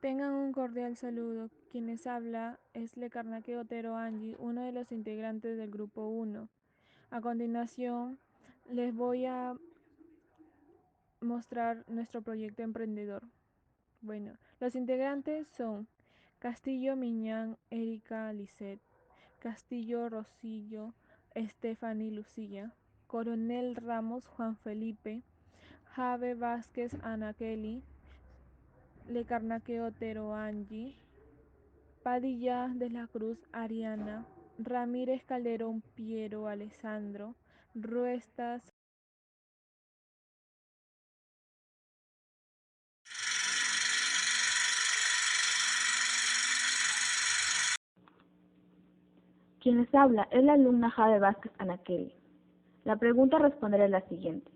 Tengan un cordial saludo. Quien les habla es Lecarnaque Otero Angie, uno de los integrantes del Grupo 1. A continuación, les voy a mostrar nuestro proyecto emprendedor. Bueno, los integrantes son Castillo Miñán, Erika Lisset, Castillo Rosillo, Stephanie Lucía, Coronel Ramos Juan Felipe, Jave Vázquez Ana Kelly, Lecarnaque Otero Angie, Padilla de la Cruz Ariana, Ramírez Calderón Piero Alessandro, Ruestas. Quien les habla es la alumna Jade Vázquez Anaqueli. La pregunta a responder es la siguiente.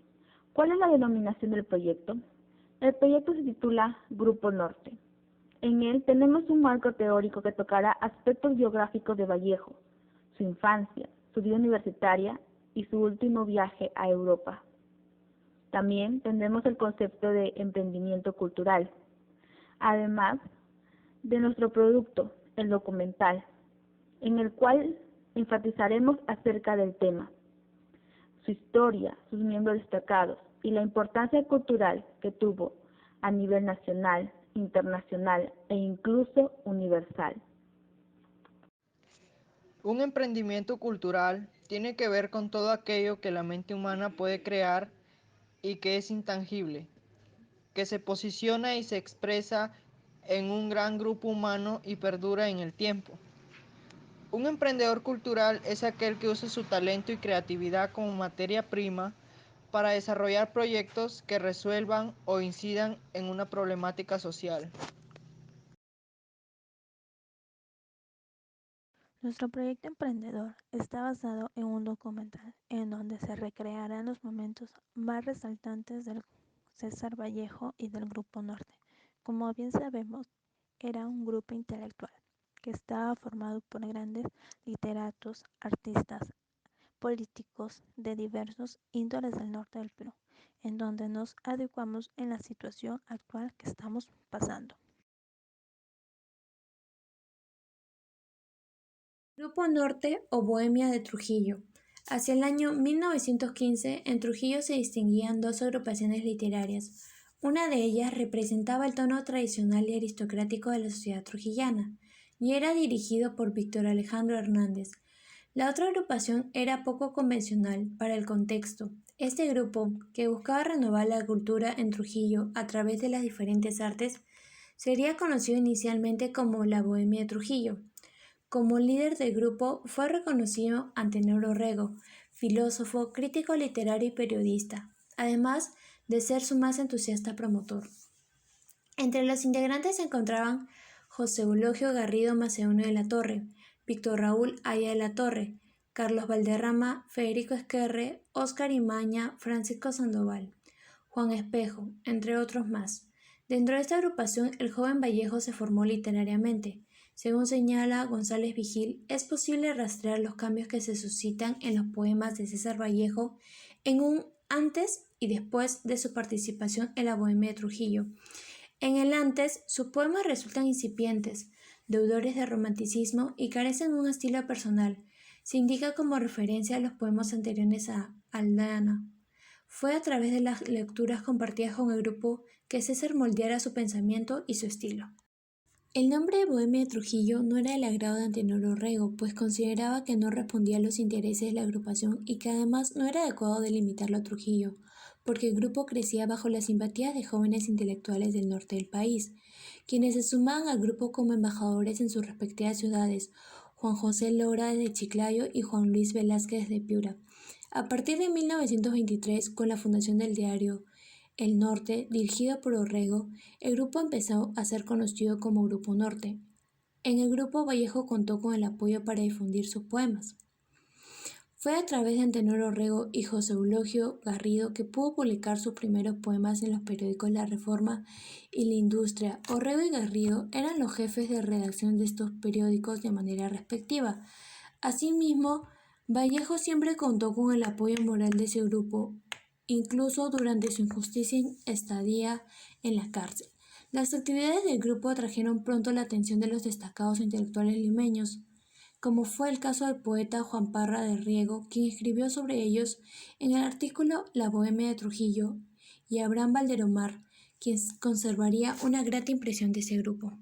¿Cuál es la denominación del proyecto? El proyecto se titula Grupo Norte. En él tenemos un marco teórico que tocará aspectos biográficos de Vallejo, su infancia, su vida universitaria y su último viaje a Europa. También tendremos el concepto de emprendimiento cultural, además de nuestro producto, el documental, en el cual enfatizaremos acerca del tema, su historia, sus miembros destacados y la importancia cultural que tuvo a nivel nacional, internacional e incluso universal. Un emprendimiento cultural tiene que ver con todo aquello que la mente humana puede crear y que es intangible, que se posiciona y se expresa en un gran grupo humano y perdura en el tiempo. Un emprendedor cultural es aquel que usa su talento y creatividad como materia prima para desarrollar proyectos que resuelvan o incidan en una problemática social. Nuestro proyecto emprendedor está basado en un documental en donde se recrearán los momentos más resaltantes del César Vallejo y del Grupo Norte. Como bien sabemos, era un grupo intelectual que estaba formado por grandes literatos, artistas, políticos de diversos índoles del norte del Perú, en donde nos adecuamos en la situación actual que estamos pasando. Grupo Norte o Bohemia de Trujillo. Hacia el año 1915, en Trujillo se distinguían dos agrupaciones literarias. Una de ellas representaba el tono tradicional y aristocrático de la sociedad trujillana, y era dirigido por Víctor Alejandro Hernández. La otra agrupación era poco convencional para el contexto. Este grupo, que buscaba renovar la cultura en Trujillo a través de las diferentes artes, sería conocido inicialmente como la Bohemia de Trujillo. Como líder del grupo fue reconocido Antenor Orrego, filósofo, crítico literario y periodista, además de ser su más entusiasta promotor. Entre los integrantes se encontraban José Eulogio Garrido Macedonio de la Torre, Víctor Raúl Aya de la Torre, Carlos Valderrama, Federico Esquerre, Óscar Imaña, Francisco Sandoval, Juan Espejo, entre otros más. Dentro de esta agrupación, el joven Vallejo se formó literariamente. Según señala González Vigil, es posible rastrear los cambios que se suscitan en los poemas de César Vallejo en un antes y después de su participación en la Bohemia de Trujillo. En el antes, sus poemas resultan incipientes, deudores de romanticismo y carecen de un estilo personal. Se indica como referencia a los poemas anteriores a Aldana. Fue a través de las lecturas compartidas con el grupo que César moldeara su pensamiento y su estilo. El nombre de Bohemia de Trujillo no era del agrado de Antenor Orrego, pues consideraba que no respondía a los intereses de la agrupación y que además no era adecuado delimitarlo a Trujillo, porque el grupo crecía bajo las simpatías de jóvenes intelectuales del norte del país, quienes se sumaban al grupo como embajadores en sus respectivas ciudades, Juan José Lora de Chiclayo y Juan Luis Velázquez de Piura. A partir de 1923, con la fundación del diario El Norte, dirigido por Orrego, el grupo empezó a ser conocido como Grupo Norte. En el grupo Vallejo contó con el apoyo para difundir sus poemas. Fue a través de Antenor Orrego y José Eulogio Garrido que pudo publicar sus primeros poemas en los periódicos La Reforma y La Industria. Orrego y Garrido eran los jefes de redacción de estos periódicos de manera respectiva. Asimismo, Vallejo siempre contó con el apoyo moral de ese grupo, incluso durante su injusticia estadía en la cárcel. Las actividades del grupo atrajeron pronto la atención de los destacados intelectuales limeños, como fue el caso del poeta Juan Parra de Riego, quien escribió sobre ellos en el artículo La Bohemia de Trujillo, y Abraham Valderomar, quien conservaría una grata impresión de ese grupo.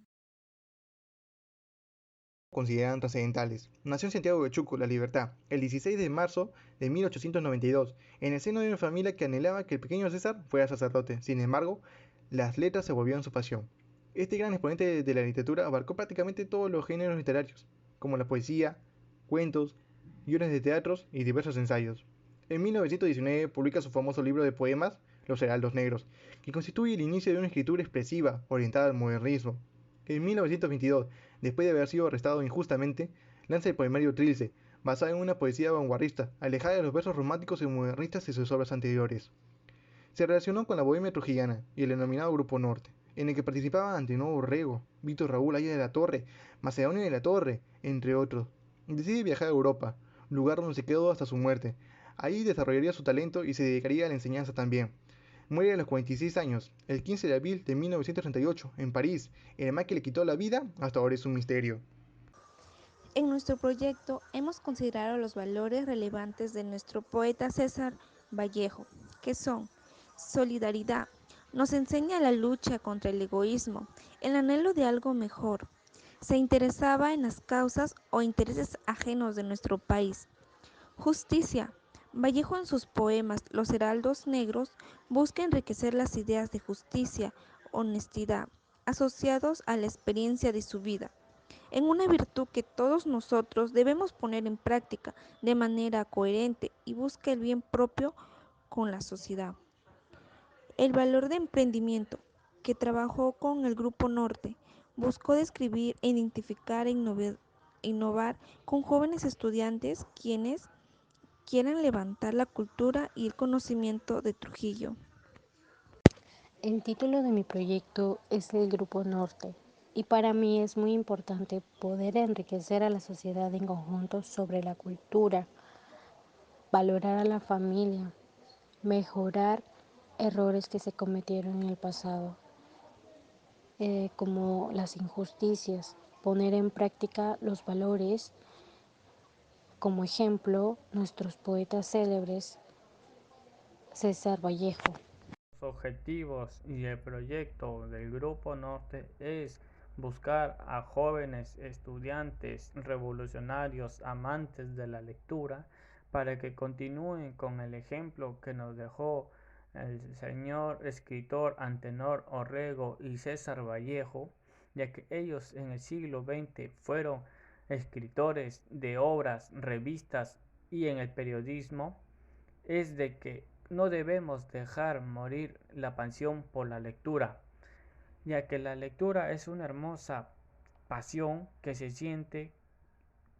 Consideran trascendentales. Nació en Santiago de Chuco, La Libertad, el 16 de marzo de 1892, en el seno de una familia que anhelaba que el pequeño César fuera sacerdote. Sin embargo, las letras se volvieron su pasión. Este gran exponente de la literatura abarcó prácticamente todos los géneros literarios, como la poesía, cuentos, guiones de teatros y diversos ensayos. En 1919 publica su famoso libro de poemas, Los Heraldos Negros, que constituye el inicio de una escritura expresiva orientada al modernismo. En 1922, después de haber sido arrestado injustamente, lanza el poemario Trilce, basado en una poesía vanguardista, alejada de los versos románticos y modernistas de sus obras anteriores. Se relacionó con la bohemia trujillana y el denominado Grupo Norte, en el que participaban Antenor Orrego, Víctor Raúl Aya de la Torre, Macedonio de la Torre, entre otros. Decide viajar a Europa, lugar donde se quedó hasta su muerte. Ahí desarrollaría su talento y se dedicaría a la enseñanza también. Muere a los 46 años, el 15 de abril de 1938, en París. El mal que le quitó la vida hasta ahora es un misterio. En nuestro proyecto hemos considerado los valores relevantes de nuestro poeta César Vallejo, que son solidaridad, nos enseña la lucha contra el egoísmo, el anhelo de algo mejor. Se interesaba en las causas o intereses ajenos de nuestro país. Justicia. Vallejo en sus poemas Los Heraldos Negros busca enriquecer las ideas de justicia, honestidad, asociados a la experiencia de su vida, en una virtud que todos nosotros debemos poner en práctica de manera coherente y busca el bien propio con la sociedad. El valor de emprendimiento, que trabajó con el Grupo Norte, buscó describir, identificar e innovar con jóvenes estudiantes quienes quieren levantar la cultura y el conocimiento de Trujillo. El título de mi proyecto es el Grupo Norte y para mí es muy importante poder enriquecer a la sociedad en conjunto sobre la cultura, valorar a la familia, mejorar errores que se cometieron en el pasado, como las injusticias, poner en práctica los valores, como ejemplo nuestros poetas célebres, César Vallejo. Los objetivos y el proyecto del Grupo Norte es buscar a jóvenes estudiantes revolucionarios amantes de la lectura para que continúen con el ejemplo que nos dejó el señor escritor Antenor Orrego y César Vallejo, ya que ellos en el siglo XX fueron escritores de obras, revistas y en el periodismo. Es de que no debemos dejar morir la pasión por la lectura, ya que la lectura es una hermosa pasión que se siente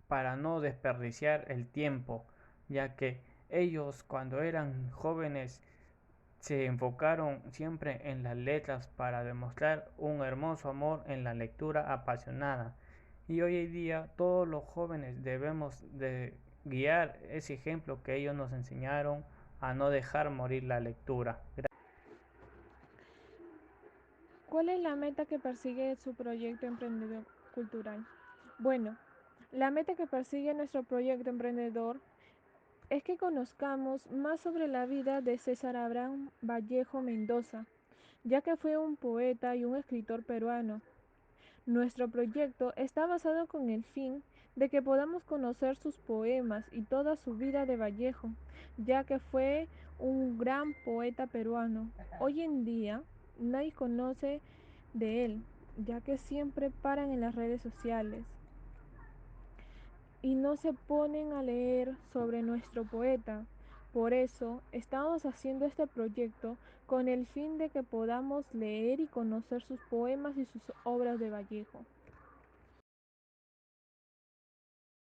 para no desperdiciar el tiempo, ya que ellos cuando eran jóvenes se enfocaron siempre en las letras para demostrar un hermoso amor en la lectura apasionada. Y hoy en día todos los jóvenes debemos de guiar ese ejemplo que ellos nos enseñaron a no dejar morir la lectura. ¿Cuál es la meta que persigue su proyecto emprendedor cultural? Bueno, la meta que persigue nuestro proyecto emprendedor es que conozcamos más sobre la vida de César Abraham Vallejo Mendoza, ya que fue un poeta y un escritor peruano. Nuestro proyecto está basado con el fin de que podamos conocer sus poemas y toda su vida de Vallejo, ya que fue un gran poeta peruano. Hoy en día nadie conoce de él, ya que siempre paran en las redes sociales y no se ponen a leer sobre nuestro poeta. Por eso estamos haciendo este proyecto con el fin de que podamos leer y conocer sus poemas y sus obras de Vallejo.